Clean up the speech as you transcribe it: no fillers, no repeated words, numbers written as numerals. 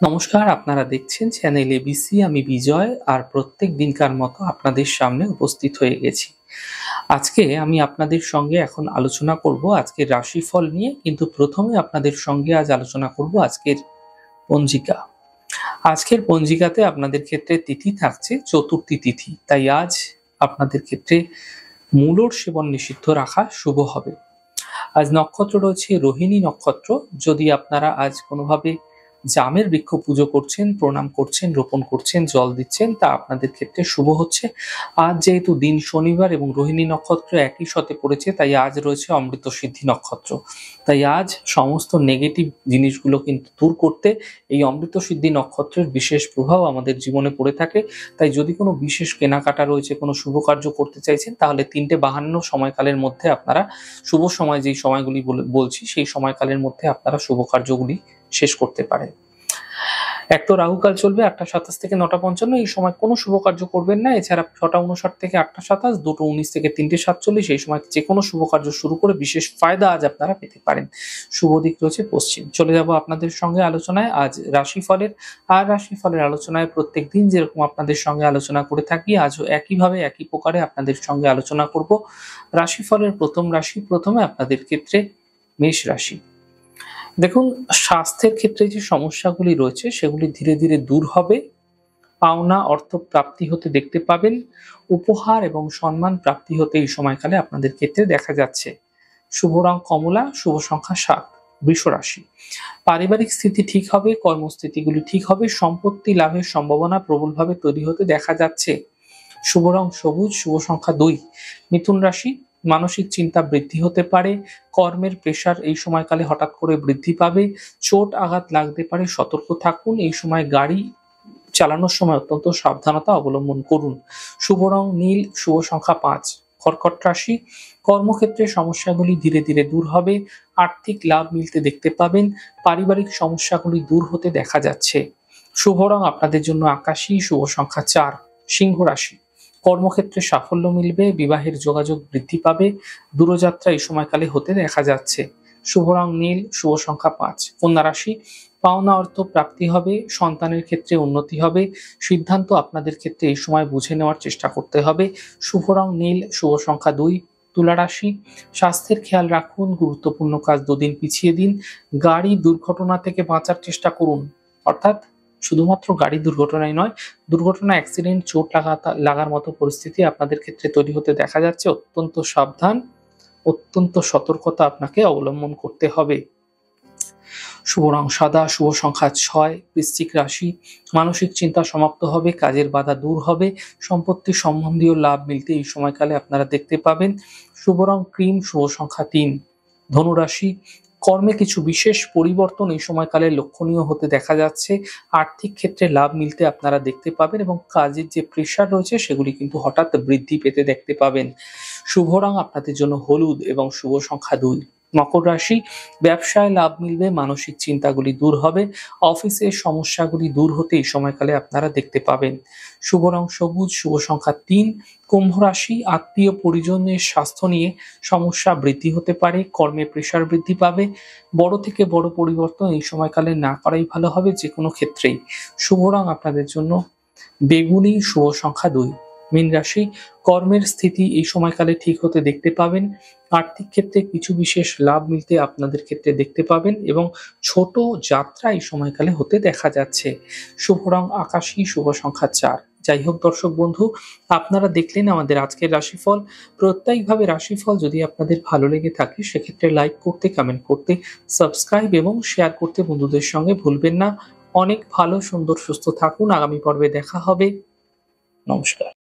নমস্কার, আপনারা দেখছেন চ্যানেল এবিসি। আমি বিজয় আর প্রত্যেক দিনকার মতো আপনাদের সামনে উপস্থিত হয়ে গেছি। আজকে আমি আপনাদের সঙ্গে এখন আলোচনা করব আজকের রাশিফল নিয়ে, কিন্তু প্রথমে আপনাদের সঙ্গে আজ আলোচনা করব আজকের পঞ্জিকা। আজকের পঞ্জিকাতে আপনাদের ক্ষেত্রে তিথি থাকছে চতুর্থী তিথি, তাই আজ আপনাদের ক্ষেত্রে মূলর সেবন নিষিদ্ধ রাখা শুভ হবে। আজ নক্ষত্র রয়েছে রোহিণী নক্ষত্র। যদি আপনারা আজ কোনোভাবে জামের বৃক্ষ পুজো করছেন, প্রণাম করছেন, রোপণ করছেন, জল দিচ্ছেন, তা আপনাদের ক্ষেত্রে শুভ হচ্ছে। আজ যেহেতু দিন শনিবার এবং রোহিণী নক্ষত্র একই সাথে পড়েছে, তাই আজ রয়েছে অমৃত সিদ্ধি নক্ষত্র। তাই আজ সমস্ত নেগেটিভ জিনিসগুলো কিন্তু দূর করতে এই অমৃত সিদ্ধি নক্ষত্রের বিশেষ প্রভাব আমাদের জীবনে পড়ে থাকে। তাই যদি কোনো বিশেষ কেনাকাটা রয়েছে, কোনো শুভ কার্য করতে চাইছেন, তাহলে 3:52 সময়কালের মধ্যে আপনারা শুভ সময় যেই সময়গুলি বলছি সেই সময়কালের মধ্যে আপনারা শুভ কার্যগুলি শেষ করতে পারেন। এক তো রাহুকাল চলবে 8টা 27 থেকে 9টা 55, এই সময় কোনো শুভ কার্য করবেন না। এছাড়া 6টা 59 থেকে 8টা 27, 2টো 19 থেকে 3টে 47, এই সময় যে কোনো শুভ কার্য শুরু করে বিশেষ ফায়দা আজ আপনারা পেতে পারেন। শুভ দিক রয়েছে পশ্চিম। চলে যাব আপনাদের সঙ্গে আলোচনায় আজ রাশিফলের। আর রাশিফলের আলোচনায় প্রত্যেক দিন যেরকম আপনাদের সঙ্গে আলোচনা করে থাকি, আজও একইভাবে একই প্রকারে আপনাদের সঙ্গে আলোচনা করব রাশিফলের প্রথম রাশি। প্রথমে আপনাদের ক্ষেত্রে মেষ রাশি। দেখুন, স্বাস্থ্যের ক্ষেত্রে যে সমস্যাগুলি রয়েছে সেগুলি ধীরে ধীরে দূর হবে। পাওনা অর্থ প্রাপ্তি হতে দেখতে পাবেন। উপহার এবং সম্মান প্রাপ্তি হতে এই সময়কালে আপনাদের ক্ষেত্রে দেখা যাচ্ছে। শুভ রং কমলা, শুভ সংখ্যা 7। বৃষ রাশি। পারিবারিক স্থিতি ঠিক হবে, কর্মস্থিতিগুলি ঠিক হবে, সম্পত্তি লাভের সম্ভাবনা প্রবলভাবে তৈরি হতে দেখা যাচ্ছে। শুভ রং সবুজ, শুভ সংখ্যা 2। মিথুন রাশি। মানসিক চিন্তা বৃদ্ধি হতে পারে। কর্মের প্রেশার এই সময়কালে হঠাৎ করে বৃদ্ধি পাবে। চোট আঘাত লাগতে পারে, সতর্ক থাকুন। এই সময় গাড়ি চালানোর সময় অত্যন্ত সাবধানতা অবলম্বন করুন। শুভ রং নীল, শুভ সংখ্যা 5। কর্কট রাশি। কর্মক্ষেত্রে সমস্যাগুলি ধীরে ধীরে দূর হবে। আর্থিক লাভ মিলতে দেখতে পাবেন। পারিবারিক সমস্যাগুলি দূর হতে দেখা যাচ্ছে। শুভ রং আপনাদের জন্য আকাশী, শুভ সংখ্যা 4। সিংহ রাশি। কর্মক্ষেত্রে সাফল্য মিলবে, বিবাহের যোগাযোগ বৃদ্ধি পাবে। দূরযাত্রা এই সময়কালে হতে দেখা যাচ্ছে। শুভ রং নীল, শুভ সংখ্যা 5। কন্যা রাশি। পাওনা অর্থ প্রাপ্তি হবে, সন্তানের ক্ষেত্রে উন্নতি হবে। সিদ্ধান্ত আপনাদের ক্ষেত্রে এই সময় বুঝে নেওয়ার চেষ্টা করতে হবে। শুভ রং নীল, শুভ সংখ্যা 2। তুলা রাশি। স্বাস্থ্যের খেয়াল রাখুন, গুরুত্বপূর্ণ কাজ দুদিন পিছিয়ে দিন। গাড়ি দুর্ঘটনা থেকে বাঁচার চেষ্টা করুন। অর্থাৎ শুধুমাত্র গাড়ি দুর্ঘটনাই নয়, দুর্ঘটনা, অ্যাক্সিডেন্ট, চোট লাগার মতো পরিস্থিতি আপনাদের ক্ষেত্রে তৈরি হতে দেখা যাচ্ছে। অত্যন্ত সাবধান, অত্যন্ত সতর্কতা আপনাকে অবলম্বন করতে হবে। শুভ রং সাদা, শুভ সংখ্যা 6। বৃশ্চিক রাশি। মানসিক চিন্তা সমাপ্ত হবে, কাজের বাধা দূর হবে। সম্পত্তি সম্বন্ধীয় লাভ মিলতে এই সময়কালে আপনারা দেখতে পাবেন। শুভ রং ক্রিম, শুভ সংখ্যা 3। ধনু রাশি। কর্মে কিছু বিশেষ পরিবর্তন এই সময়কালে লক্ষণীয় হতে দেখা যাচ্ছে। আর্থিক ক্ষেত্রে লাভ মিলতে আপনারা দেখতে পাবেন এবং কাজের যে প্রেশার রয়েছে সেগুলি কিন্তু হঠাৎ বৃদ্ধি পেতে দেখতে পাবেন। শুভ রং আপনাদের জন্য হলুদ এবং শুভ সংখ্যা 2। মকর রাশি। ব্যবসায় লাভ মিলবে, মানসিক চিন্তাগুলি দূর হবে। অফিসের সমস্যাগুলি দূর হতে এই সময়কালে আপনারা দেখতে পাবেন। শুভ রং সবুজ, শুভ সংখ্যা 3। কুম্ভ রাশি। আত্মীয় পরিজনের স্বাস্থ্য নিয়ে সমস্যা বৃদ্ধি হতে পারে, কর্মে প্রেশার বৃদ্ধি পাবে। বড় থেকে বড় পরিবর্তন এই সময়কালে না করাই ভালো হবে যে কোনো ক্ষেত্রেই। শুভ রং আপনাদের জন্য বেগুনি, শুভ সংখ্যা 2। মীন রাশি। কর্মের স্থিতি এই সময়কালে ঠিক হতে দেখতে পাবেন। আর্থিক ক্ষেত্রে কিছু বিশেষ লাভ মিলতে আপনাদের ক্ষেত্রে দেখতে পাবেন এবং ছোট যাত্রা এই সময়কালে হতে দেখা যাচ্ছে। শুভ রং আকাশী, শুভ সংখ্যা 4। যাই হোক দর্শক বন্ধু, আপনারা দেখলেন আমাদের আজকের রাশিফল। প্রত্যেকভাবে রাশিফল যদি আপনাদের ভালো লেগে থাকে সেক্ষেত্রে লাইক করতে, কমেন্ট করতে, সাবস্ক্রাইব এবং শেয়ার করতে বন্ধুদের সঙ্গে ভুলবেন না। অনেক ভালো, সুন্দর, সুস্থ থাকুন। আগামী পর্বে দেখা হবে। নমস্কার।